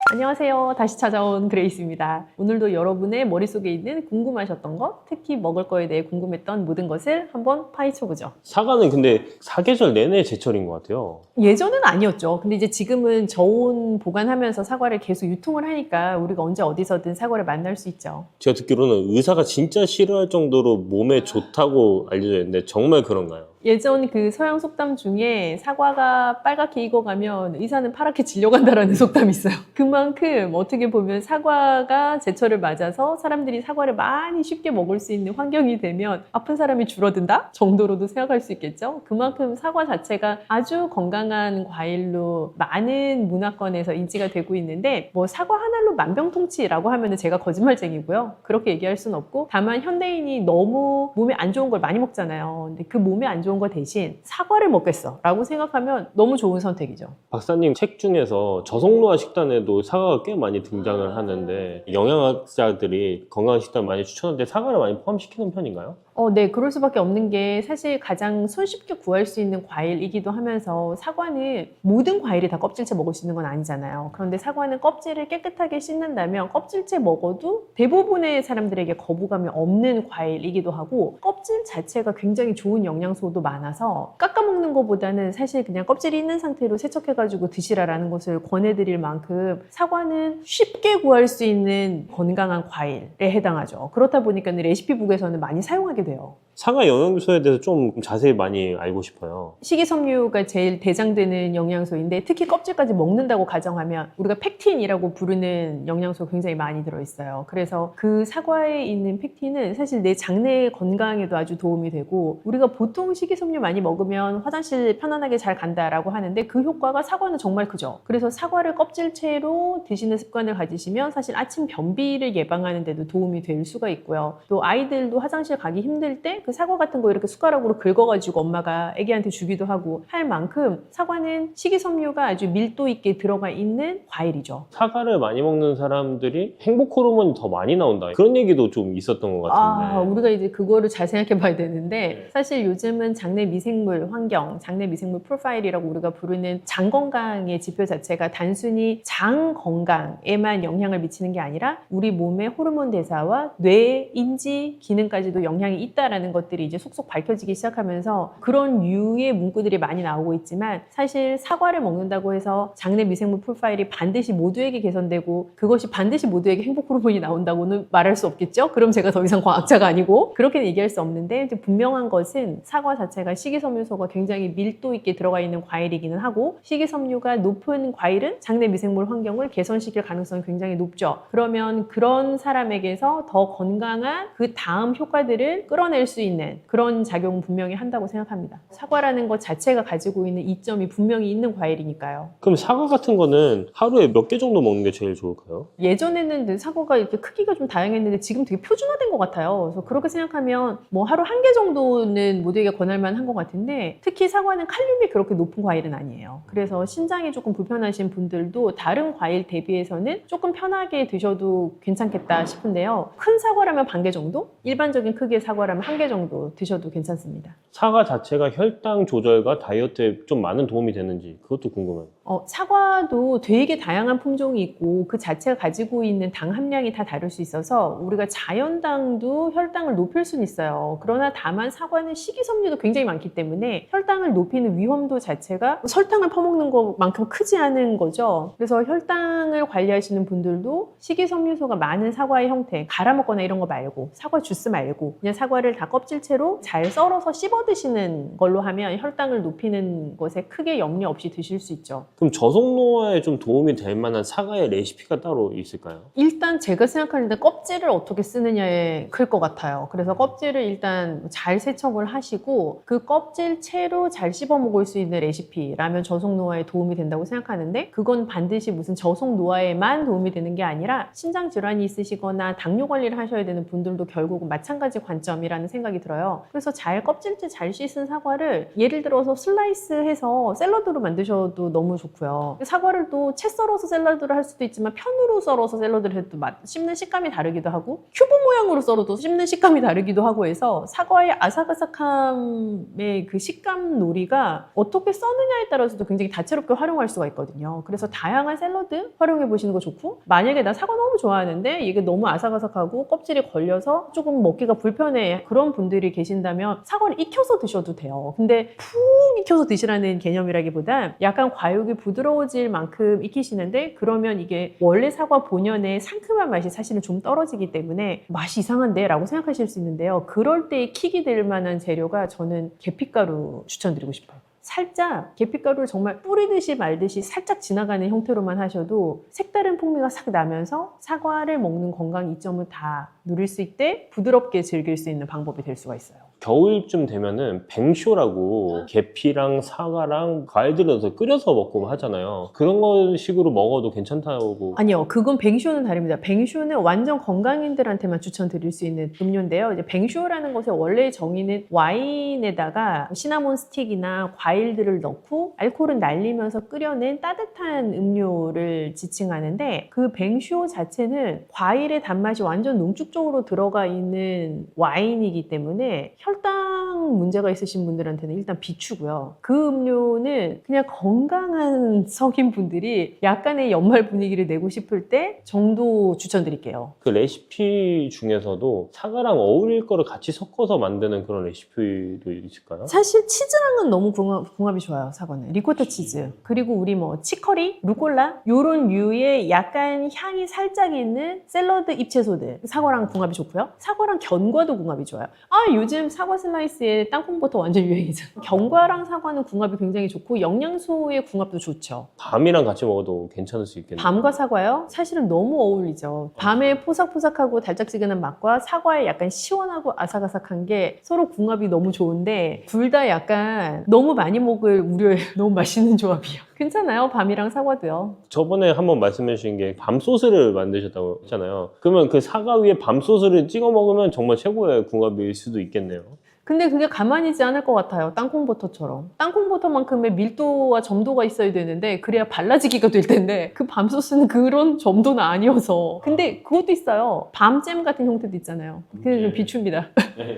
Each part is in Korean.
안녕하세요. 다시 찾아온 그레이스입니다. 오늘도 여러분의 머릿속에 있는 궁금하셨던 것, 특히 먹을 거에 대해 궁금했던 모든 것을 한번 파헤쳐보죠. 사과는 근데 사계절 내내 제철인 것 같아요. 예전은 아니었죠. 근데 이제 지금은 저온 보관하면서 사과를 계속 유통을 하니까 우리가 언제 어디서든 사과를 만날 수 있죠. 제가 듣기로는 의사가 진짜 싫어할 정도로 몸에 좋다고 알려져 있는데 정말 그런가요? 예전 그 서양 속담 중에 사과가 빨갛게 익어가면 의사는 파랗게 진료간다라는 속담이 있어요. 그만큼 어떻게 보면 사과가 제철을 맞아서 사람들이 사과를 많이 쉽게 먹을 수 있는 환경이 되면 아픈 사람이 줄어든다 정도로도 생각할 수 있겠죠. 그만큼 사과 자체가 아주 건강한 과일로 많은 문화권에서 인지가 되고 있는데, 뭐 사과 하나로 만병통치라고 하면 제가 거짓말쟁이고요. 그렇게 얘기할 수는 없고, 다만 현대인이 너무 몸에 안 좋은 걸 많이 먹잖아요. 근데 그 몸에 안 좋은 거 대신 사과를 먹겠어 라고 생각하면 너무 좋은 선택이죠. 박사님 책 중에서 저속노화 식단에도 사과가 꽤 많이 등장을 하는데 영양학자들이 건강한 식단 많이 추천하는데 사과를 많이 포함시키는 편인가요? 네, 그럴 수밖에 없는 게 사실 가장 손쉽게 구할 수 있는 과일이기도 하면서, 사과는 모든 과일이 다 껍질째 먹을 수 있는 건 아니잖아요. 그런데 사과는 껍질을 깨끗하게 씻는다면 껍질째 먹어도 대부분의 사람들에게 거부감이 없는 과일이기도 하고, 껍질 자체가 굉장히 좋은 영양소도 많아서 깎아먹는 것보다는 사실 그냥 껍질이 있는 상태로 세척해가지고 드시라라는 것을 권해드릴 만큼 사과는 쉽게 구할 수 있는 건강한 과일에 해당하죠. 그렇다 보니까 레시피북에서는 많이 사용하게 돼요. 사과 영양소에 대해서 좀 자세히 많이 알고 싶어요. 식이섬유가 제일 대장되는 영양소인데, 특히 껍질까지 먹는다고 가정하면 우리가 펙틴이라고 부르는 영양소가 굉장히 많이 들어있어요. 그래서 그 사과에 있는 펙틴은 사실 내 장내 건강에도 아주 도움이 되고, 우리가 보통 식이섬유 많이 먹으면 화장실 편안하게 잘 간다라고 하는데 그 효과가 사과는 정말 크죠. 그래서 사과를 껍질채로 드시는 습관을 가지시면 사실 아침 변비를 예방하는 데도 도움이 될 수가 있고요. 또 아이들도 화장실 가기 힘들 때 그 사과 같은 거 이렇게 숟가락으로 긁어가지고 엄마가 애기한테 주기도 하고 할 만큼 사과는 식이섬유가 아주 밀도 있게 들어가 있는 과일이죠. 사과를 많이 먹는 사람들이 행복 호르몬이 더 많이 나온다, 그런 얘기도 좀 있었던 것 같은데. 우리가 이제 그거를 잘 생각해 봐야 되는데, 사실 요즘은 장내 미생물 환경, 장내 미생물 프로파일이라고 우리가 부르는 장 건강의 지표 자체가 단순히 장 건강에만 영향을 미치는 게 아니라 우리 몸의 호르몬 대사와 뇌, 인지 기능까지도 영향이 있다라는 것들이 이제 속속 밝혀지기 시작하면서 그런 류의 문구들이 많이 나오고 있지만, 사실 사과를 먹는다고 해서 장내 미생물 프로파일이 반드시 모두에게 개선되고 그것이 반드시 모두에게 행복 호르몬이 나온다고는 말할 수 없겠죠? 그럼 제가 더 이상 과학자가 아니고 그렇게는 얘기할 수 없는데, 분명한 것은 사과 자체가 식이섬유소가 굉장히 밀도 있게 들어가 있는 과일이기는 하고, 식이섬유가 높은 과일은 장내 미생물 환경을 개선시킬 가능성이 굉장히 높죠. 그러면 그런 사람에게서 더 건강한 그 다음 효과들을 끌어낼 수 있는 그런 작용은 분명히 한다고 생각합니다. 사과라는 것 자체가 가지고 있는 이점이 분명히 있는 과일이니까요. 그럼 사과 같은 거는 하루에 몇 개 정도 먹는 게 제일 좋을까요? 예전에는 사과가 이렇게 크기가 좀 다양했는데 지금 되게 표준화된 것 같아요. 그래서 그렇게 생각하면 뭐 하루 한 개 정도는 모두에게 권할 만한 것 같은데, 특히 사과는 칼륨이 그렇게 높은 과일은 아니에요. 그래서 신장이 조금 불편하신 분들도 다른 과일 대비해서는 조금 편하게 드셔도 괜찮겠다 싶은데요. 큰 사과라면 반 개 정도? 일반적인 크기의 사과라면 한 개 정도 드셔도 괜찮습니다. 사과 자체가 혈당 조절과 다이어트에 좀 많은 도움이 되는지 그것도 궁금해요. 사과도 되게 다양한 품종이 있고 그 자체가 가지고 있는 당 함량이 다 다를 수 있어서 우리가 자연당도 혈당을 높일 수는 있어요. 그러나 다만 사과는 식이섬유도 굉장히 많기 때문에 혈당을 높이는 위험도 자체가 설탕을 퍼먹는 것만큼 크지 않은 거죠. 그래서 혈당을 관리하시는 분들도 식이섬유소가 많은 사과의 형태, 갈아 먹거나 이런 거 말고, 사과 주스 말고 그냥 사과를 다 껍질채로 잘 썰어서 씹어 드시는 걸로 하면 혈당을 높이는 것에 크게 염려 없이 드실 수 있죠. 그럼 저속노화에 좀 도움이 될 만한 사과의 레시피가 따로 있을까요? 일단 제가 생각하는데 껍질을 어떻게 쓰느냐에 클 것 같아요. 그래서 껍질을 일단 잘 세척을 하시고 그 껍질 채로 잘 씹어 먹을 수 있는 레시피라면 저속노화에 도움이 된다고 생각하는데, 그건 반드시 무슨 저속노화에만 도움이 되는 게 아니라 신장 질환이 있으시거나 당뇨 관리를 하셔야 되는 분들도 결국은 마찬가지 관점 지점이라는 생각이 들어요. 그래서 잘 껍질째 잘 씻은 사과를 예를 들어서 슬라이스해서 샐러드로 만드셔도 너무 좋고요. 사과를 또 채 썰어서 샐러드를 할 수도 있지만 편으로 썰어서 샐러드를 해도 씹는 식감이 다르기도 하고 큐브 모양으로 썰어도 씹는 식감이 다르기도 하고 해서 사과의 아삭아삭함의 그 식감 놀이가 어떻게 써느냐에 따라서도 굉장히 다채롭게 활용할 수가 있거든요. 그래서 다양한 샐러드 활용해 보시는 거 좋고, 만약에 나 사과 너무 좋아하는데 이게 너무 아삭아삭하고 껍질이 걸려서 조금 먹기가 불편해 그런 분들이 계신다면 사과를 익혀서 드셔도 돼요. 근데 푹 익혀서 드시라는 개념이라기보단 약간 과육이 부드러워질 만큼 익히시는데, 그러면 이게 원래 사과 본연의 상큼한 맛이 사실은 좀 떨어지기 때문에 맛이 이상한데 라고 생각하실 수 있는데요. 그럴 때 킥이 될 만한 재료가 저는 계피가루 추천드리고 싶어요. 살짝 계피가루를 정말 뿌리듯이 말듯이 살짝 지나가는 형태로만 하셔도 색다른 풍미가 싹 나면서 사과를 먹는 건강 이점을 다 누릴 수 있게 부드럽게 즐길 수 있는 방법이 될 수가 있어요. 겨울쯤 되면은 뱅쇼라고 계피랑 사과랑 과일들을 넣어서 끓여서 먹고 하잖아요. 그런 거 식으로 먹어도 괜찮다고. 아니요, 그건 뱅쇼는 다릅니다. 뱅쇼는 완전 건강인들한테만 추천드릴 수 있는 음료인데요. 이제 뱅쇼라는 것의 원래 정의는 와인에다가 시나몬 스틱이나 과일들을 넣고 알코올을 날리면서 끓여낸 따뜻한 음료를 지칭하는데, 그 뱅쇼 자체는 과일의 단맛이 완전 농축적으로 들어가 있는 와인이기 때문에 혈당 문제가 있으신 분들한테는 일단 비추고요. 그 음료는 그냥 건강한 성인분들이 약간의 연말 분위기를 내고 싶을 때 정도 추천드릴게요. 그 레시피 중에서도 사과랑 어울릴 거를 같이 섞어서 만드는 그런 레시피도 있을까요? 사실 치즈랑은 너무 궁합이 좋아요. 사과는 리코타 치즈, 그리고 우리 뭐 치커리, 루꼴라 요런 류의 약간 향이 살짝 있는 샐러드 잎채소들 사과랑 궁합이 좋고요. 사과랑 견과도 궁합이 좋아요. 요즘 사과 슬라이스에 땅콩버터 완전 유행이잖아요. 견과랑 사과는 궁합이 굉장히 좋고 영양소의 궁합도 좋죠. 밤이랑 같이 먹어도 괜찮을 수 있겠네요. 밤과 사과요? 사실은 너무 어울리죠. 밤에 포삭포삭하고 달짝지근한 맛과 사과의 약간 시원하고 아삭아삭한 게 서로 궁합이 너무 좋은데, 둘 다 약간 너무 많이 먹을 우려에 너무 맛있는 조합이에요. 괜찮아요. 밤이랑 사과도요. 저번에 한번 말씀해 주신 게 밤 소스를 만드셨다고 했잖아요. 그러면 그 사과 위에 밤 소스를 찍어 먹으면 정말 최고의 궁합일 수도 있겠네요. 근데 그게 가만히 있지 않을 것 같아요. 땅콩버터처럼. 땅콩버터만큼의 밀도와 점도가 있어야 되는데 그래야 발라지기가 될 텐데 그 밤소스는 그런 점도는 아니어서. 근데 그것도 있어요. 밤잼 같은 형태도 있잖아요. 그게 좀 비춥니다.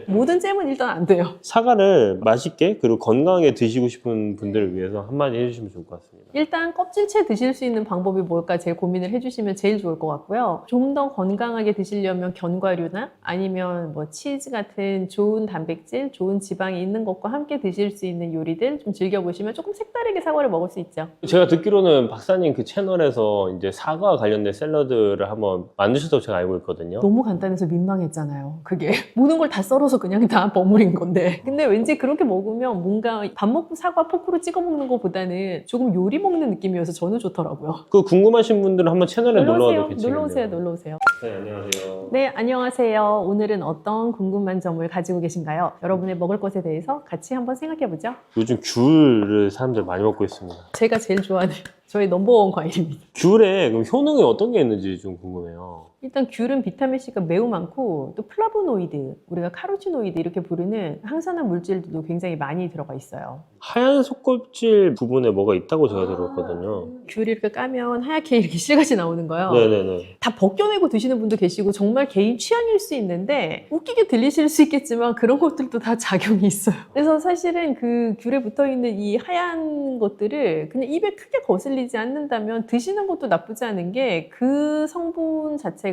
모든 잼은 일단 안 돼요. 사과를 맛있게 그리고 건강하게 드시고 싶은 분들을 위해서 한마디 해주시면 좋을 것 같습니다. 일단 껍질째 드실 수 있는 방법이 뭘까 제일 고민을 해주시면 제일 좋을 것 같고요. 좀 더 건강하게 드시려면 견과류나 아니면 뭐 치즈 같은 좋은 단백질, 좋은 지방이 있는 것과 함께 드실 수 있는 요리들 좀 즐겨보시면 조금 색다르게 사과를 먹을 수 있죠. 제가 듣기로는 박사님 그 채널에서 이제 사과 관련된 샐러드를 한번 만드셨다고 제가 알고 있거든요. 너무 간단해서 민망했잖아요. 그게 모든 걸 다 썰어서 그냥 다 버무린 건데. 근데 왠지 그렇게 먹으면 뭔가 밥 먹고 사과 포크로 찍어 먹는 것보다는 조금 요리 먹는 느낌이어서 저는 좋더라고요. 그 궁금하신 분들은 한번 채널에 놀러와도 괜찮겠네요. 놀러오세요. 놀러오세요. 네, 안녕하세요. 네, 안녕하세요. 오늘은 어떤 궁금한 점을 가지고 계신가요? 여러분의 먹을 것에 대해서 같이 한번 생각해보죠. 요즘 귤을 사람들 많이 먹고 있습니다. 제가 제일 좋아하는 저의 넘버원 과일입니다. 귤에 그럼 효능이 어떤 게 있는지 좀 궁금해요. 일단 귤은 비타민C가 매우 많고 또 플라보노이드, 우리가 카로티노이드 이렇게 부르는 항산화 물질도 굉장히 많이 들어가 있어요. 하얀 속껍질 부분에 뭐가 있다고 제가 들었거든요. 귤이 이렇게 까면 하얗게 이렇게 실같이 나오는 거예요. 네네네. 다 벗겨내고 드시는 분도 계시고 정말 개인 취향일 수 있는데 웃기게 들리실 수 있겠지만 그런 것들도 다 작용이 있어요. 그래서 사실은 그 귤에 붙어있는 이 하얀 것들을 그냥 입에 크게 거슬리지 않는다면 드시는 것도 나쁘지 않은 게 그 성분 자체가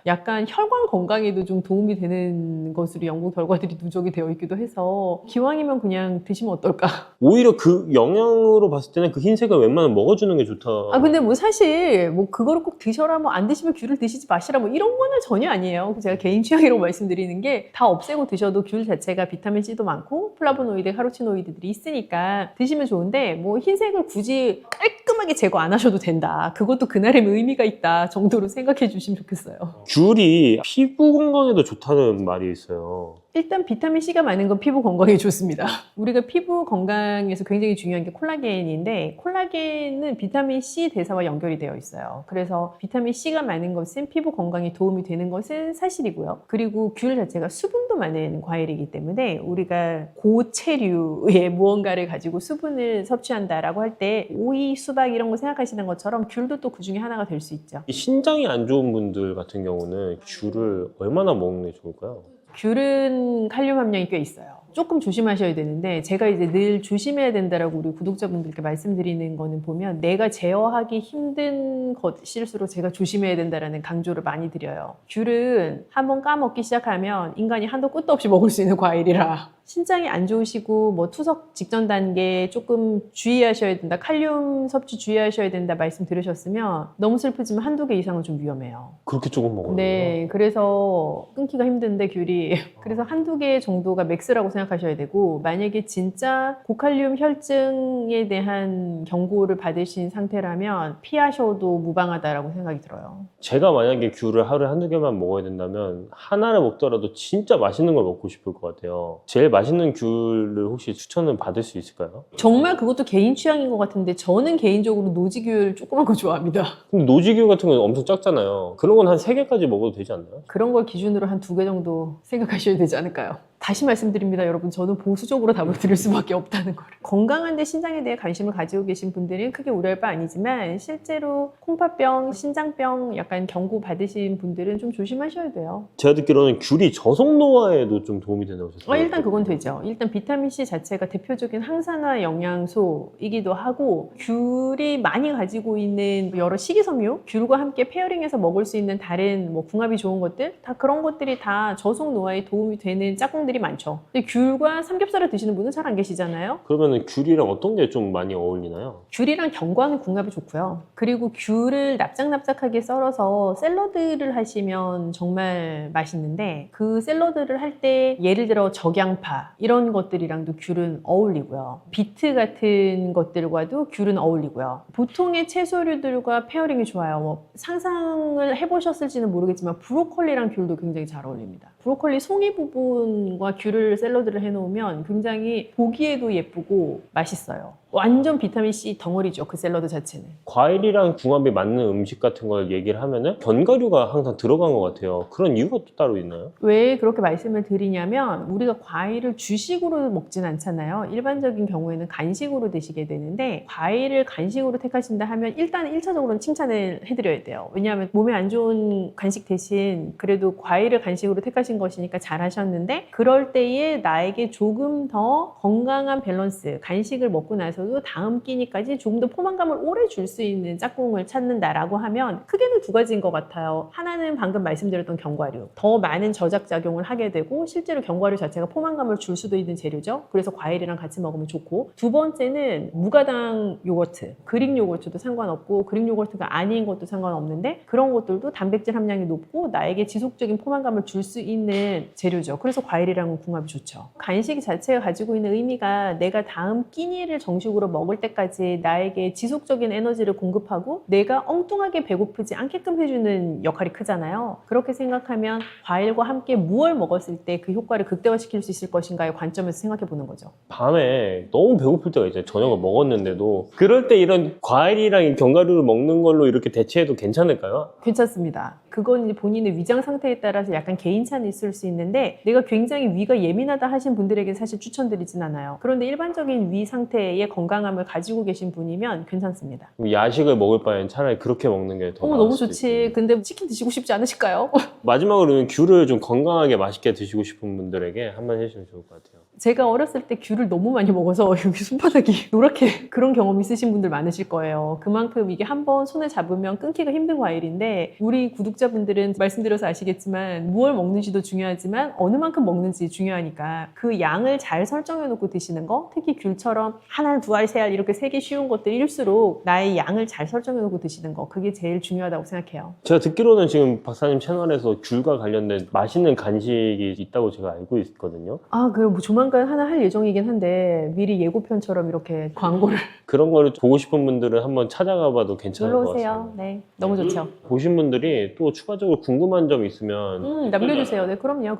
약간 혈관 건강에도 좀 도움이 되는 것으로 연구 결과들이 누적이 되어 있기도 해서 기왕이면 그냥 드시면 어떨까. 오히려 그 영양으로 봤을 때는 그 흰색을 웬만하면 먹어주는 게 좋다. 근데 뭐 사실 뭐 그거를 꼭 드셔라, 뭐 안 드시면 귤을 드시지 마시라 뭐 이런 거는 전혀 아니에요. 제가 개인 취향이라고 말씀드리는 게 다 없애고 드셔도 귤 자체가 비타민C도 많고 플라보노이드, 카로티노이드들이 있으니까 드시면 좋은데 뭐 흰색을 굳이 깔끔하게 제거 안 하셔도 된다. 그것도 그날의 의미가 있다 정도로 생각해 주시면 좋겠어요. 귤이 피부 건강에도 좋다는 말이 있어요. 일단 비타민 C가 많은 건 피부 건강에 좋습니다. 우리가 피부 건강에서 굉장히 중요한 게 콜라겐인데 콜라겐은 비타민 C 대사와 연결이 되어 있어요. 그래서 비타민 C가 많은 것은 피부 건강에 도움이 되는 것은 사실이고요. 그리고 귤 자체가 수분도 많은 과일이기 때문에 우리가 고체류의 무언가를 가지고 수분을 섭취한다라고 할 때 오이, 수박 이런 거 생각하시는 것처럼 귤도 또 그 중에 하나가 될 수 있죠. 이 신장이 안 좋은 분들 같은 경우는 귤을 얼마나 먹는 게 좋을까요? 귤은 칼륨 함량이 꽤 있어요. 조금 조심하셔야 되는데 제가 이제 늘 조심해야 된다라고 우리 구독자분들께 말씀드리는 거는 보면 내가 제어하기 힘든 것일수록 제가 조심해야 된다라는 강조를 많이 드려요. 귤은 한번 까먹기 시작하면 인간이 한도 끝도 없이 먹을 수 있는 과일이라 신장이 안 좋으시고 뭐 투석 직전 단계 조금 주의하셔야 된다, 칼륨 섭취 주의하셔야 된다 말씀 들으셨으면 너무 슬프지만 한두 개 이상은 좀 위험해요. 그렇게 조금 먹어요? 네, 그래서 끊기가 힘든데 귤이 그래서 한두 개 정도가 맥스라고 생각하셔야 되고 만약에 진짜 고칼륨 혈증에 대한 경고를 받으신 상태라면 피하셔도 무방하다라고 생각이 들어요. 제가 만약에 귤을 하루에 한두 개만 먹어야 된다면 하나를 먹더라도 진짜 맛있는 걸 먹고 싶을 것 같아요. 제일 맛있는 귤을 혹시 추천을 받을 수 있을까요? 정말 그것도 개인 취향인 것 같은데 저는 개인적으로 노지귤 조그만 거 좋아합니다. 근데 노지귤 같은 건 엄청 작잖아요. 그런 건 한 3개까지 먹어도 되지 않나요? 그런 걸 기준으로 한 2개 정도 생각하셔야 되지 않을까요? 다시 말씀드립니다, 여러분. 저는 보수적으로 답을 드릴 수밖에 없다는 거를. 건강한데 신장에 대해 관심을 가지고 계신 분들은 크게 우려할 바 아니지만 실제로 콩팥병, 신장병 약간 경고 받으신 분들은 좀 조심하셔야 돼요. 제가 듣기로는 귤이 저속 노화에도 좀 도움이 된다고 하셨어요. 일단 그건 되죠. 일단 비타민C 자체가 대표적인 항산화 영양소이기도 하고 귤이 많이 가지고 있는 여러 식이섬유, 귤과 함께 페어링해서 먹을 수 있는 다른 뭐 궁합이 좋은 것들, 다 그런 것들이 다 저속 노화에 도움이 되는 짝꿍들이 많죠. 근데 귤과 삼겹살을 드시는 분은 잘 안 계시잖아요. 그러면 귤이랑 어떤 게 좀 많이 어울리나요? 귤이랑 견과는 궁합이 좋고요. 그리고 귤을 납작납작하게 썰어서 샐러드를 하시면 정말 맛있는데 그 샐러드를 할 때 예를 들어 적양파 이런 것들이랑도 귤은 어울리고요. 비트 같은 것들과도 귤은 어울리고요. 보통의 채소류들과 페어링이 좋아요. 뭐 상상을 해보셨을지는 모르겠지만 브로콜리랑 귤도 굉장히 잘 어울립니다. 브로콜리 송이 부분과 귤을 샐러드를 해놓으면 굉장히 보기에도 예쁘고 맛있어요. 완전 비타민C 덩어리죠, 그 샐러드 자체는. 과일이랑 궁합이 맞는 음식 같은 걸 얘기를 하면은 견과류가 항상 들어간 것 같아요. 그런 이유가 또 따로 있나요? 왜 그렇게 말씀을 드리냐면 우리가 과일을 주식으로 먹진 않잖아요. 일반적인 경우에는 간식으로 드시게 되는데 과일을 간식으로 택하신다 하면 일단 1차적으로는 칭찬을 해드려야 돼요. 왜냐하면 몸에 안 좋은 간식 대신 그래도 과일을 간식으로 택하신 것이니까 잘하셨는데 그럴 때에 나에게 조금 더 건강한 밸런스, 간식을 먹고 나서도 다음 끼니까지 조금 더 포만감을 오래 줄 수 있는 짝꿍을 찾는다라고 하면 크게는 2가지인 것 같아요. 하나는 방금 말씀드렸던 견과류. 더 많은 저작작용을 하게 되고 실제로 견과류 자체가 포만감을 줄 수도 있는 재료죠. 그래서 과일이랑 같이 먹으면 좋고, 두 번째는 무가당 요거트, 그릭 요거트도 상관없고 그릭 요거트가 아닌 것도 상관없는데 그런 것들도 단백질 함량이 높고 나에게 지속적인 포만감을 줄 수 있는 재료죠. 그래서 과일이랑은 궁합이 좋죠. 간식 자체가 가지고 있는 의미가 내가 다음 끼니를 정식으로 먹을 때까지 나에게 지속적인 에너지를 공급하고 내가 엉뚱하게 배고프지 않게끔 해주는 역할이 크잖아요. 그렇게 생각하면 과일과 함께 무엇을 먹었을 때 그 효과를 극대화시킬 수 있을 것인가의 관점에서 생각해 보는 거죠. 밤에 너무 배고플 때가 있잖아요. 저녁을 먹었는데도. 그럴 때 이런 과일이랑 견과류를 먹는 걸로 이렇게 대체해도 괜찮을까요? 괜찮습니다. 그건 이제 본인의 위장 상태에 따라서 약간 개인차는 있을 수 있는데 내가 굉장히 위가 예민하다 하신 분들에게 사실 추천드리진 않아요. 그런데 일반적인 위 상태의 건강함을 가지고 계신 분이면 괜찮습니다. 야식을 먹을 바엔 차라리 그렇게 먹는 게 더 나을 너무 수도 좋지. 있겠네요. 근데 치킨 드시고 싶지 않으실까요? 마지막으로는 귤을 좀 건강하게 맛있게 드시고 싶은 분들에게 한마디 해주시면 좋을 것 같아요. 제가 어렸을 때 귤을 너무 많이 먹어서 여기 손바닥이 노랗게 그런 경험 있으신 분들 많으실 거예요. 그만큼 이게 한번 손에 잡으면 끊기가 힘든 과일인데 우리 구독자분들은 말씀드려서 아시겠지만 무얼 먹는지도 중요하지만 어느 만큼 먹는지 중요하니까 그 양을 잘 설정해 놓고 드시는 거, 특히 귤처럼 한 알, 두 알, 세 알 이렇게 세기 쉬운 것들일수록 나의 양을 잘 설정해 놓고 드시는 거, 그게 제일 중요하다고 생각해요. 제가 듣기로는 지금 박사님 채널에서 귤과 관련된 맛있는 간식이 있다고 제가 알고 있거든요. 그럼 뭐 조만간 조만간 하나 할 예정이긴 한데 미리 예고편처럼 이렇게 광고를 그런 거를 보고 싶은 분들은 한번 찾아가 봐도 괜찮을 놀러 것 오세요. 같습니다. 네, 너무 좋죠. 보신 분들이 또 추가적으로 궁금한 점 있으면 남겨주세요. 네, 그럼요.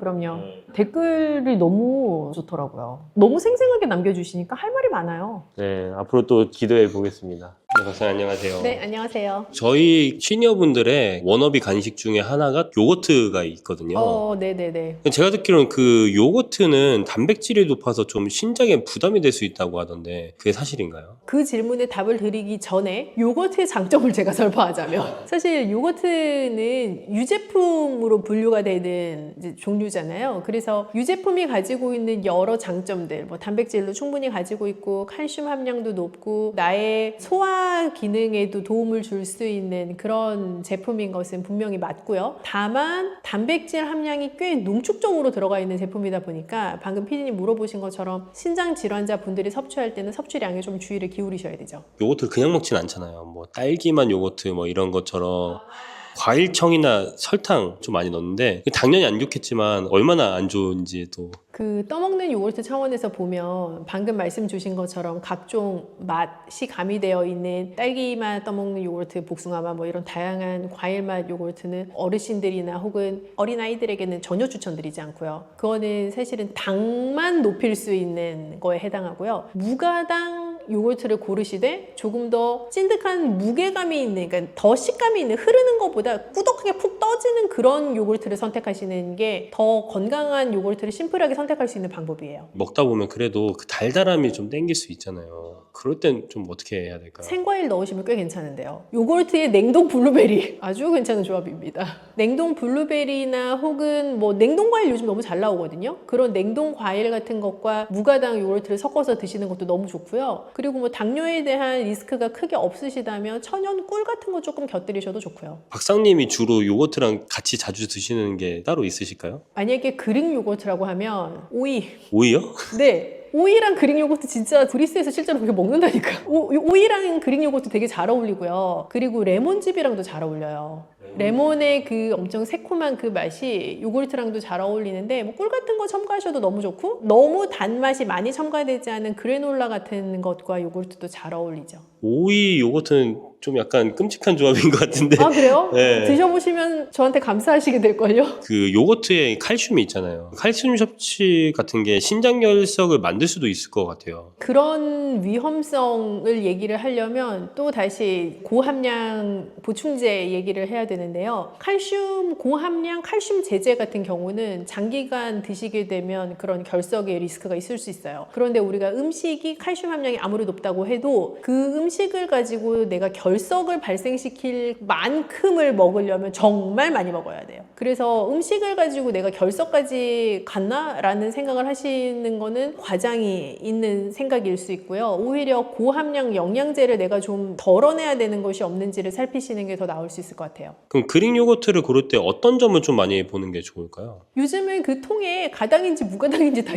댓글이 너무 좋더라고요. 너무 생생하게 남겨주시니까 할 말이 많아요. 네, 앞으로 또 기대해 보겠습니다. 네, 박사님 안녕하세요. 네, 안녕하세요. 저희 시니어분들의 워너비 간식 중에 하나가 요거트가 있거든요. 네네네. 제가 듣기로는 그 요거트는 단백질이 높아서 좀 신장에 부담이 될 수 있다고 하던데 그게 사실인가요? 그 질문에 답을 드리기 전에 요거트의 장점을 제가 설파하자면 사실 요거트는 유제품으로 분류가 되는 이제 종류잖아요. 그래서 유제품이 가지고 있는 여러 장점들, 뭐 단백질도 충분히 가지고 있고 칼슘 함량도 높고 나의 소화 기능에도 도움을 줄 수 있는 그런 제품인 것은 분명히 맞고요. 다만 단백질 함량이 꽤 농축적으로 들어가 있는 제품이다 보니까 방금 PD님 물어보신 것처럼 신장 질환자 분들이 섭취할 때는 섭취량에 좀 주의를 기울이셔야 되죠. 요거트를 그냥 먹진 않잖아요. 뭐 딸기맛 요거트 뭐 이런 것처럼 과일청이나 설탕 좀 많이 넣는데 당연히 안 좋겠지만 얼마나 안 좋은지 또 그 떠먹는 요구르트 차원에서 보면 방금 말씀 주신 것처럼 각종 맛이 가미되어 있는 딸기맛 떠먹는 요구르트, 복숭아맛 뭐 이런 다양한 과일맛 요구르트는 어르신들이나 혹은 어린아이들에게는 전혀 추천드리지 않고요. 그거는 사실은 당만 높일 수 있는 거에 해당하고요. 무가당 요거트를 고르시되 조금 더 찐득한 무게감이 있는, 그러니까 더 식감이 있는, 흐르는 것보다 꾸덕하게 푹 떠지는 그런 요거트를 선택하시는 게 더 건강한 요거트를 심플하게 선택할 수 있는 방법이에요. 먹다 보면 그래도 그 달달함이 좀 땡길 수 있잖아요. 그럴 땐 좀 어떻게 해야 될까요? 생과일 넣으시면 꽤 괜찮은데요. 요거트에 냉동 블루베리 아주 괜찮은 조합입니다. 냉동 블루베리나 혹은 뭐 냉동 과일 요즘 너무 잘 나오거든요. 그런 냉동 과일 같은 것과 무가당 요거트를 섞어서 드시는 것도 너무 좋고요. 그리고 뭐 당뇨에 대한 리스크가 크게 없으시다면 천연 꿀 같은 거 조금 곁들이셔도 좋고요. 박사님이 주로 요거트랑 같이 자주 드시는 게 따로 있으실까요? 만약에 그릭 요거트라고 하면 오이. 오이요? 네. 오이랑 그릭 요거트 진짜 그리스에서 실제로 그렇게 먹는다니까. 오이랑 그릭 요거트 되게 잘 어울리고요. 그리고 레몬즙이랑도 잘 어울려요. 레몬의 그 엄청 새콤한 그 맛이 요거트랑도 잘 어울리는데 뭐 꿀 같은 거 첨가하셔도 너무 좋고 너무 단맛이 많이 첨가되지 않은 그래놀라 같은 것과 요거트도 잘 어울리죠. 오이 요거트는 좀 약간 끔찍한 조합인 것 같은데 아 그래요? 네. 드셔보시면 저한테 감사하시게 될걸요? 그 요거트에 칼슘이 있잖아요. 칼슘 섭취 같은 게 신장결석을 만들 수도 있을 것 같아요. 그런 위험성을 얘기를 하려면 또 다시 고함량 보충제 얘기를 해야 되는데요. 칼슘 고함량 칼슘 제제 같은 경우는 장기간 드시게 되면 그런 결석의 리스크가 있을 수 있어요. 그런데 우리가 음식이 칼슘 함량이 아무리 높다고 해도 그 음식을 가지고 내가 결석을 발생시킬 만큼을 먹으려면 정말 많이 먹어야 돼요. 그래서 음식을 가지고 내가 결석까지 갔나? 라는 생각을 하시는 거는 과장이 있는 생각일 수 있고요. 오히려 고함량 영양제를 내가 좀 덜어내야 되는 것이 없는지를 살피시는 게 더 나을 수 있을 것 같아요. 그럼 그릭 요거트를 고를 때 어떤 점을 좀 많이 보는 게 좋을까요? 요즘은 그 통에 가당인지 무가당인지 다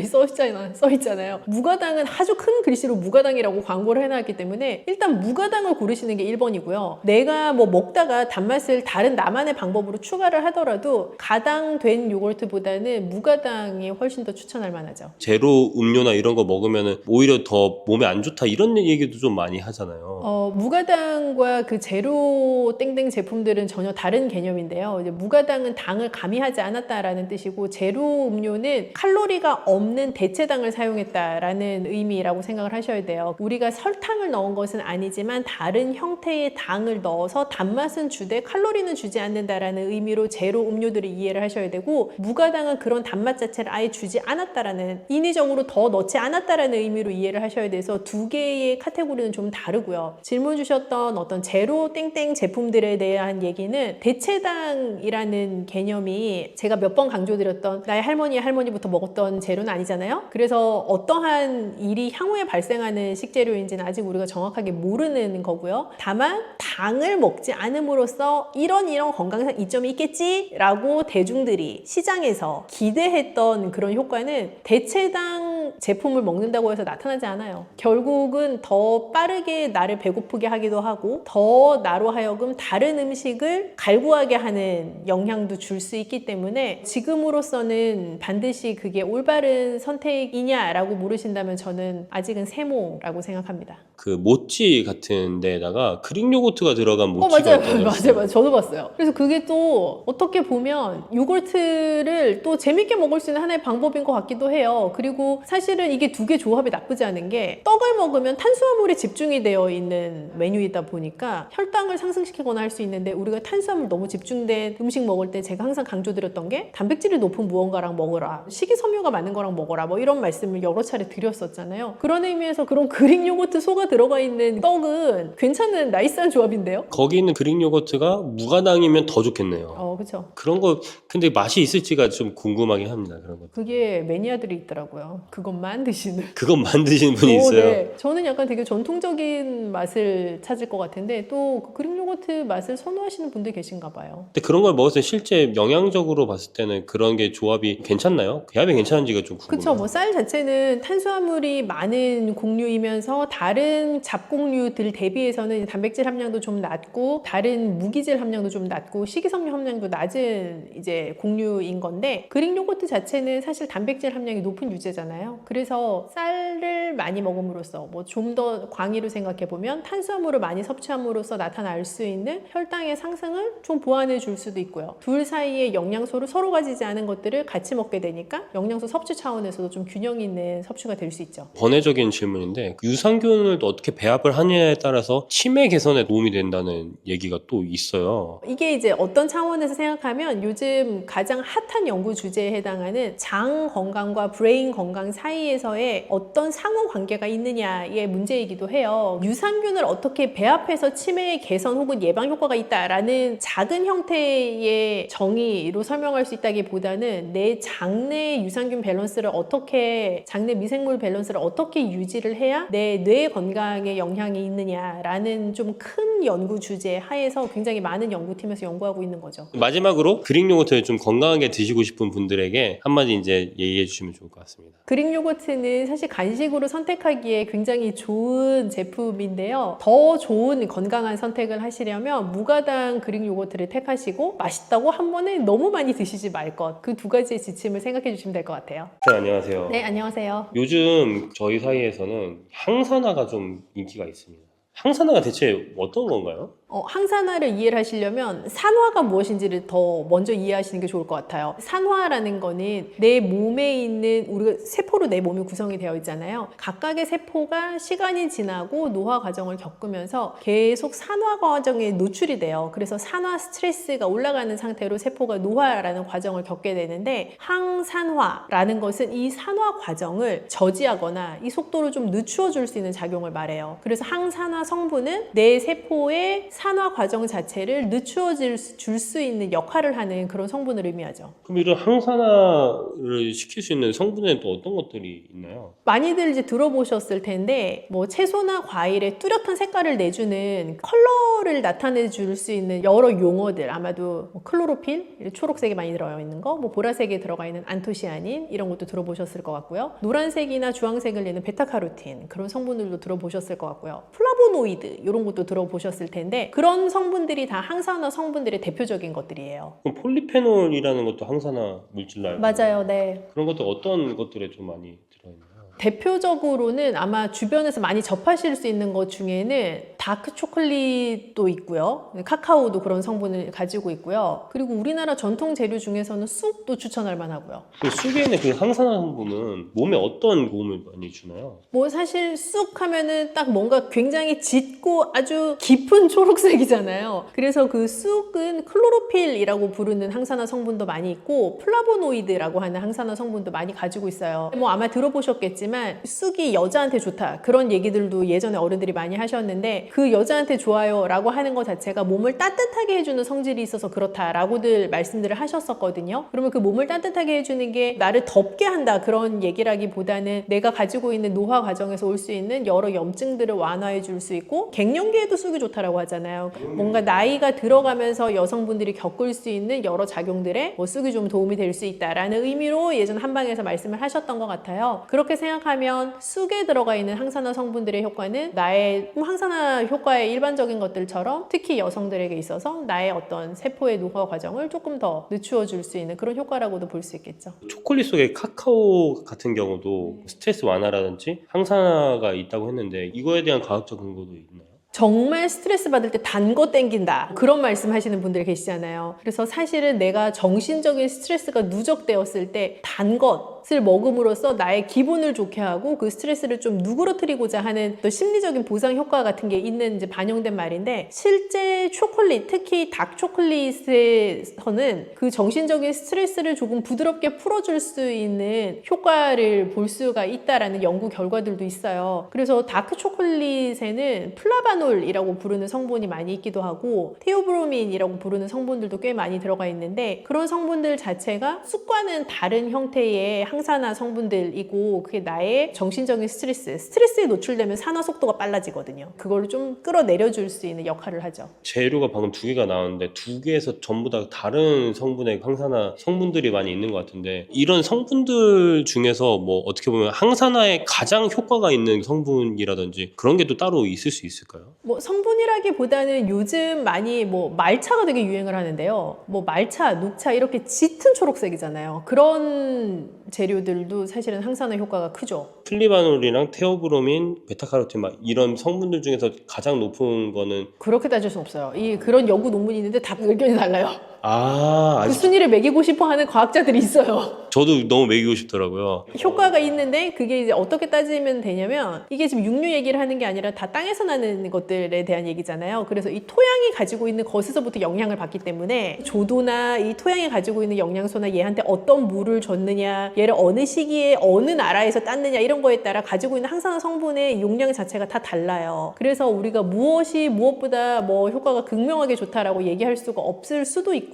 써있잖아요. 무가당은 아주 큰 글씨로 무가당이라고 광고를 해놨기 때문에 일단 무가당을 고르시는 게 1번이고요. 내가 뭐 먹다가 단맛을 다른 나만의 방법으로 추가를 하더라도 가당된 요거트보다는 무가당이 훨씬 더 추천할 만하죠. 제로 음료나 이런 거 먹으면 오히려 더 몸에 안 좋다 이런 얘기도 좀 많이 하잖아요. 무가당과 그 제로 땡땡 제품들은 전혀 다른 개념인데요. 이제 무가당은 당을 가미하지 않았다라는 뜻이고 제로 음료는 칼로리가 없는 대체당을 사용했다라는 의미라고 생각을 하셔야 돼요. 우리가 설탕을 넣은 것은 아니지만 다른 형태의 당을 넣어서 단맛은 주되 칼로리는 주지 않는다라는 의미로 제로 음료들을 이해를 하셔야 되고 무가당은 그런 단맛 자체를 아예 주지 않았다라는 인위적으로 더 넣지 않았다라는 의미로 이해를 하셔야 돼서 두 개의 카테고리는 좀 다르고요. 질문 주셨던 어떤 제로 땡땡 제품들에 대한 얘기는 대체당이라는 개념이 제가 몇 번 강조드렸던 나의 할머니부터 먹었던 재료는 아니잖아요. 그래서 어떠한 일이 향후에 발생하는 식재료인지는 아직 우리가 정확하게 모르는 거고요. 다만 당을 먹지 않음으로써 이런 건강상 이점이 있겠지라고 대중들이 시장에서 기대했던 그런 효과는 대체당 제품을 먹는다고 해서 나타나지 않아요. 결국은 더 빠르게 나를 배고프게 하기도 하고 더 나로 하여금 다른 음식을 갈구하게 하는 영향도 줄 수 있기 때문에 지금으로서는 반드시 그게 올바른 선택이냐라고 물으신다면 저는 아직은 세모라고 생각합니다. 그 모찌 같은 데다가 그릭 요거트가 들어간 모찌가 맞아요. 있잖아요. 맞아요. 저도 봤어요. 그래서 그게 또 어떻게 보면 요거트를 또 재밌게 먹을 수 있는 하나의 방법인 것 같기도 해요. 그리고 사실은 이게 두 개 조합이 나쁘지 않은 게 떡을 먹으면 탄수화물에 집중이 되어 있는 메뉴이다 보니까 혈당을 상승시키거나 할 수 있는데 우리가 탄수화물 너무 집중된 음식 먹을 때 제가 항상 강조드렸던 게 단백질이 높은 무언가랑 먹어라. 식이섬유가 많은 거랑 먹어라. 뭐 이런 말씀을 여러 차례 드렸었잖아요. 그런 의미에서 그런 그릭 요거트 소가 들어가 있는 떡은 괜찮은 나이스한 조합인데요? 거기 있는 그릭 요거트가 무가당이면 더 좋겠네요. 그렇죠. 그런 거 근데 맛이 있을지가 좀 궁금하긴 합니다. 그런 거. 그게 매니아들이 있더라고요. 그것만 드시는. 그건 만드시는 분이 있어요. 네. 저는 약간 되게 전통적인 맛을 찾을 것 같은데 또 그릭 요거트 맛을 선호하시는 분들 계신가 봐요. 근데 그런 걸 먹었을 때 실제 영양적으로 봤을 때는 그런 게 조합이 괜찮나요? 배합이 괜찮은지가 좀 궁금해요. 그쵸. 뭐 쌀 자체는 탄수화물이 많은 곡류이면서 다른 잡곡류들 대비해서는 단백질 함량도 좀 낮고 다른 무기질 함량도 좀 낮고 식이섬유 함량도 낮은 이제 곡류인 건데 그릭 요거트 자체는 사실 단백질 함량이 높은 유제잖아요. 그래서 쌀을 많이 먹음으로써 뭐 좀 더 광의로 생각해 보면 탄수화물을 많이 섭취함으로써 나타날 수 있는 혈당의 상승을 좀 보완해 줄 수도 있고요. 둘 사이에 영양소를 서로 가지지 않은 것들을 같이 먹게 되니까 영양소 섭취 차원에서도 좀 균형 있는 섭취가 될 수 있죠. 번외적인 질문인데 유산균을 어떻게 배합을 하느냐에 따라서 치매 개선에 도움이 된다는 얘기가 또 있어요. 이게 이제 어떤 차원에서 생각하면 요즘 가장 핫한 연구 주제에 해당하는 장 건강과 브레인 건강 사이에서의 어떤 상호 관계가 있느냐의 문제이기도 해요. 유산균을 어떻게 배합해서 치매 개선 혹은 예방 효과가 있다라는 작은 형태의 정의로 설명할 수 있다기보다는 내 장내 유산균 밸런스를 어떻게 장내 미생물 밸런스를 어떻게 유지를 해야 내 뇌 건강에 영향이 있느냐라는 좀 큰 연구 주제 하에서 굉장히 많은 연구팀에서 연구하고 있는 거죠. 마지막으로 그릭 요거트를 좀 건강하게 드시고 싶은 분들에게 한마디 이제 얘기해 주시면 좋을 것 같습니다. 그릭 요거트는 사실 간식으로 선택하기에 굉장히 좋은 제품인데요. 더 좋은 건강한 선택을 하시려면 무가당 그릭 요거트를 택하시고 맛있다고 한 번에 너무 많이 드시지 말 것. 그 두 가지의 지침을 생각해 주시면 될 것 같아요. 네, 안녕하세요. 네, 안녕하세요. 요즘 저희 사이에서는 항산화가 좀 인기가 있습니다. 항산화가 대체 어떤 건가요? 항산화를 이해를 하시려면 산화가 무엇인지를 더 먼저 이해하시는 게 좋을 것 같아요. 산화라는 거는 내 몸에 있는 우리가 세포로 내 몸이 구성이 되어 있잖아요. 각각의 세포가 시간이 지나고 노화 과정을 겪으면서 계속 산화 과정에 노출이 돼요. 그래서 산화 스트레스가 올라가는 상태로 세포가 노화라는 과정을 겪게 되는데 항산화라는 것은 이 산화 과정을 저지하거나 이 속도를 좀 늦추어 줄 수 있는 작용을 말해요. 그래서 항산화 성분은 내 세포의 산화 과정 자체를 늦추어 줄 수 있는 역할을 하는 그런 성분을 의미하죠. 그럼 이런 항산화를 시킬 수 있는 성분에는 또 어떤 것들이 있나요? 많이들 이제 들어보셨을 텐데 뭐 채소나 과일에 뚜렷한 색깔을 내주는 컬러를 나타내 줄 수 있는 여러 용어들 아마도 뭐 클로로필 초록색에 많이 들어가 있는 거, 뭐 보라색에 들어가 있는 안토시아닌 이런 것도 들어보셨을 것 같고요. 노란색이나 주황색을 내는 베타카로틴 그런 성분들도 들어보셨을 것 같고요. 플라보노이드 이런 것도 들어보셨을 텐데 그런 성분들이 다 항산화 성분들의 대표적인 것들이에요. 그럼 폴리페놀이라는 것도 항산화 물질로 알고 맞아요, 네. 그런 것도 어떤 것들에 좀 많이 들어있나요? 대표적으로는 아마 주변에서 많이 접하실 수 있는 것 중에는 다크 초콜릿도 있고요. 카카오도 그런 성분을 가지고 있고요. 그리고 우리나라 전통 재료 중에서는 쑥도 추천할 만하고요. 그 쑥에 있는 그 항산화 성분은 몸에 어떤 도움을 많이 주나요? 뭐 사실 쑥 하면은 딱 뭔가 굉장히 짙고 아주 깊은 초록색이잖아요. 그래서 그 쑥은 클로로필이라고 부르는 항산화 성분도 많이 있고 플라보노이드라고 하는 항산화 성분도 많이 가지고 있어요. 뭐 아마 들어보셨겠지만 모르겠지만 쑥이 여자한테 좋다 그런 얘기들도 예전에 어른들이 많이 하셨는데 그 여자한테 좋아요 라고 하는 것 자체가 몸을 따뜻하게 해주는 성질이 있어서 그렇다라고들 말씀들을 하셨었거든요. 그러면 그 몸을 따뜻하게 해주는 게 나를 덥게 한다 그런 얘기라기보다는 내가 가지고 있는 노화 과정에서 올 수 있는 여러 염증들을 완화해 줄 수 있고 갱년기에도 쑥이 좋다라고 하잖아요. 뭔가 나이가 들어가면서 여성분들이 겪을 수 있는 여러 작용들에 뭐 쑥이 좀 도움이 될 수 있다라는 의미로 예전 한방에서 말씀을 하셨던 것 같아요. 그렇게 생각하면 쑥에 들어가 있는 항산화 성분들의 효과는 나의 항산화 효과의 일반적인 것들처럼 특히 여성들에게 있어서 나의 어떤 세포의 노화 과정을 조금 더 늦추어 줄 수 있는 그런 효과라고도 볼 수 있겠죠. 초콜릿 속에 카카오 같은 경우도 스트레스 완화라든지 항산화가 있다고 했는데 이거에 대한 과학적 근거도 있나요? 정말 스트레스 받을 때 단 거 땡긴다 그런 말씀 하시는 분들 계시잖아요. 그래서 사실은 내가 정신적인 스트레스가 누적되었을 때 단 것을 먹음으로써 나의 기분을 좋게 하고 그 스트레스를 좀 누그러뜨리고자 하는 또 심리적인 보상 효과 같은 게 있는 이제 반영된 말인데 실제 초콜릿 특히 닥 초콜릿에서는 그 정신적인 스트레스를 조금 부드럽게 풀어줄 수 있는 효과를 볼 수가 있다라는 연구 결과들도 있어요. 그래서 다크 초콜릿에는 플라바놀이라고 부르는 성분이 많이 있기도 하고 테오브로민이라고 부르는 성분들도 꽤 많이 들어가 있는데 그런 성분들 자체가 쑥과는 다른 형태의 항산화 성분들이고 그게 나의 정신적인 스트레스에 노출되면 산화 속도가 빨라지거든요. 그걸 좀 끌어내려줄 수 있는 역할을 하죠. 재료가 방금 2개가 나왔는데 2개에서 전부 다 다른 성분의 항산화 성분들이 많이 있는 것 같은데 이런 성분들 중에서 뭐 어떻게 보면 항산화에 가장 효과가 있는 성분이라든지 그런 게 또 따로 있을 수 있을까요? 뭐 성분이라기보다는 요즘 많이 뭐 말차가 되게 유행을 하는데요. 뭐 말차, 녹차 이렇게 짙은 초록색이잖아요. 그런 재료들도 사실은 항산화 효과가 크죠. 플리바놀이랑 테오브로민, 베타카로틴 막 이런 성분들 중에서 가장 높은 거는 그렇게 따질 수 없어요. 그런 연구 논문이 있는데 다 의견이 달라요. 그 아직 순위를 매기고 싶어 하는 과학자들이 있어요. 저도 너무 매기고 싶더라고요. 효과가 있는데 그게 이제 어떻게 따지면 되냐면 이게 지금 육류 얘기를 하는 게 아니라 다 땅에서 나는 것들에 대한 얘기잖아요. 그래서 이 토양이 가지고 있는 것에서부터 영향을 받기 때문에 조도나 이 토양이 가지고 있는 영양소나 얘한테 어떤 물을 줬느냐, 얘를 어느 시기에 어느 나라에서 땄느냐 이런 거에 따라 가지고 있는 항산화 성분의 용량 자체가 다 달라요. 그래서 우리가 무엇이 무엇보다 뭐 효과가 극명하게 좋다라고 얘기할 수가 없을 수도 있고요.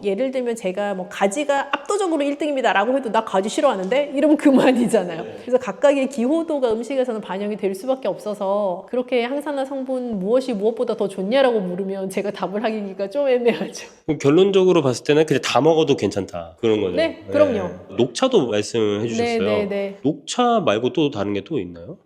예를 들면 제가 뭐 가지가 압도적으로 1등입니다 라고 해도 나 가지 싫어하는데 이러면 그만이잖아요. 그래서 각각의 기호도가 음식에서는 반영이 될 수밖에 없어서 그렇게 항산화 성분 무엇이 무엇보다 더 좋냐라고 물으면 제가 답을 하기가 좀 애매하죠. 결론적으로 봤을 때는 그냥 다 먹어도 괜찮다 그런 거죠. 네, 그럼요. 녹차도 말씀해 주셨어요. 네. 녹차 말고 또 다른 게 또 있나요?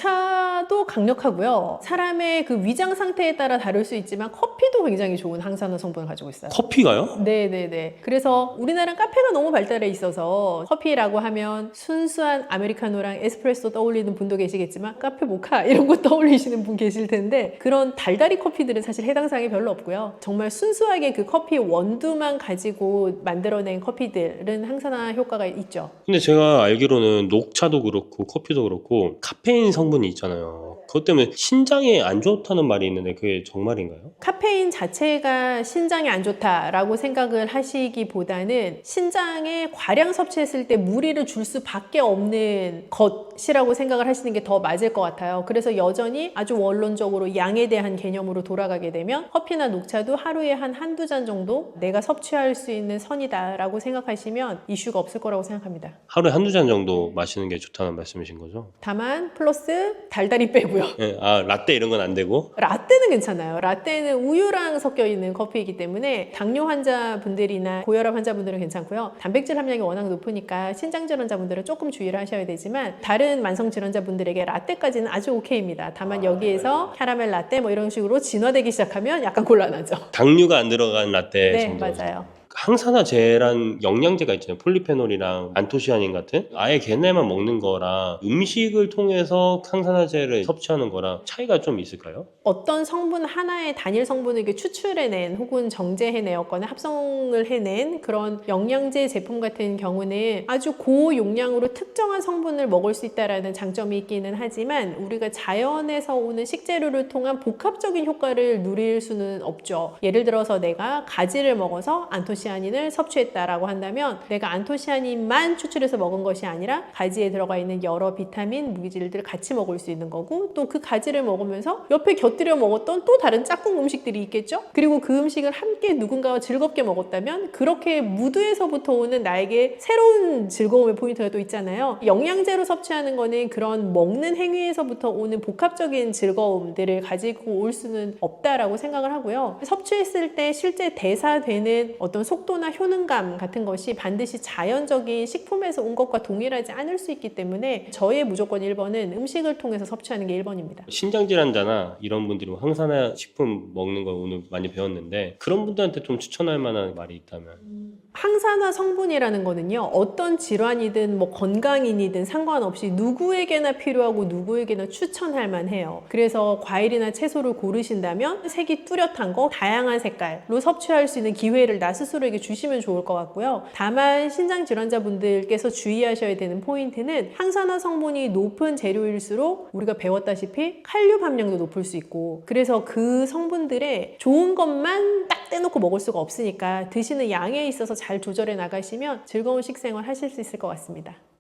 녹차도 강력하고요. 사람의 그 위장 상태에 따라 다를 수 있지만 커피도 굉장히 좋은 항산화 성분을 가지고 있어요. 커피가요? 네네네. 그래서 우리나라 카페가 너무 발달해 있어서 커피라고 하면 순수한 아메리카노랑 에스프레소 떠올리는 분도 계시겠지만 카페 모카 이런 거 떠올리시는 분 계실 텐데 그런 달달이 커피들은 사실 해당 사항이 별로 없고요. 정말 순수하게 그 커피 원두만 가지고 만들어낸 커피들은 항산화 효과가 있죠. 근데 제가 알기로는 녹차도 그렇고 커피도 그렇고 카페인 성분이 있잖아요. 그것 때문에 신장에 안 좋다는 말이 있는데 그게 정말인가요? 카페인 자체가 신장에 안 좋다라고 생각을 하시기보다는 신장에 과량 섭취했을 때 무리를 줄 수밖에 없는 것이라고 생각을 하시는 게 더 맞을 것 같아요. 그래서 여전히 아주 원론적으로 양에 대한 개념으로 돌아가게 되면 커피나 녹차도 하루에 한두 잔 정도 내가 섭취할 수 있는 선이다라고 생각하시면 이슈가 없을 거라고 생각합니다. 하루에 한두 잔 정도 마시는 게 좋다는 말씀이신 거죠? 다만 플러스 달달이 빼고요. 네, 라떼 이런 건 안 되고? 라떼는 괜찮아요. 라떼는 우유랑 섞여 있는 커피이기 때문에 당뇨 환자분들이나 고혈압 환자분들은 괜찮고요. 단백질 함량이 워낙 높으니까 신장질환자분들은 조금 주의를 하셔야 되지만 다른 만성질환자분들에게 라떼까지는 아주 오케이입니다. 다만 여기에서 캐러멜 라떼 뭐 이런 식으로 진화되기 시작하면 약간 곤란하죠. 당류가 안 들어간 라떼 네, 정도. 맞아요. 항산화제란 영양제가 있잖아요. 폴리페놀이랑 안토시아닌 같은 아예 걔네만 먹는 거랑 음식을 통해서 항산화제를 섭취하는 거랑 차이가 좀 있을까요? 어떤 성분 하나의 단일 성분을 이렇게 추출해낸 혹은 정제해내었거나 합성을 해낸 그런 영양제 제품 같은 경우는 아주 고용량으로 특정한 성분을 먹을 수 있다는 장점이 있기는 하지만 우리가 자연에서 오는 식재료를 통한 복합적인 효과를 누릴 수는 없죠. 예를 들어서 내가 가지를 먹어서 안토시아닌 안토시아닌을 섭취했다라고 한다면 내가 안토시아닌만 추출해서 먹은 것이 아니라 가지에 들어가 있는 여러 비타민, 무기질들을 같이 먹을 수 있는 거고 또 그 가지를 먹으면서 옆에 곁들여 먹었던 또 다른 짝꿍 음식들이 있겠죠? 그리고 그 음식을 함께 누군가와 즐겁게 먹었다면 그렇게 무드에서부터 오는 나에게 새로운 즐거움의 포인트가 또 있잖아요. 영양제로 섭취하는 거는 그런 먹는 행위에서부터 오는 복합적인 즐거움들을 가지고 올 수는 없다라고 생각을 하고요. 섭취했을 때 실제 대사되는 어떤 속도나 효능감 같은 것이 반드시 자연적인 식품에서 온 것과 동일하지 않을 수 있기 때문에 저의 무조건 1번은 음식을 통해서 섭취하는 게 1번입니다. 신장질환자나 이런 분들이 뭐 항산화 식품 먹는 걸 오늘 많이 배웠는데 그런 분들한테 좀 추천할 만한 말이 있다면? 항산화 성분이라는 거는요, 어떤 질환이든 뭐 건강인이든 상관없이 누구에게나 필요하고 누구에게나 추천할 만해요. 그래서 과일이나 채소를 고르신다면 색이 뚜렷한 거, 다양한 색깔로 섭취할 수 있는 기회를 나 스스로에게 주시면 좋을 것 같고요. 다만 신장 질환자분들께서 주의하셔야 되는 포인트는 항산화 성분이 높은 재료일수록 우리가 배웠다시피 칼륨 함량도 높을 수 있고, 그래서 그 성분들의 좋은 것만 딱 떼놓고 먹을 수가 없으니까 드시는 양에 있어서 잘 조절해 나가시면 즐거운 식생활 하실 수 있을 것 같습니다.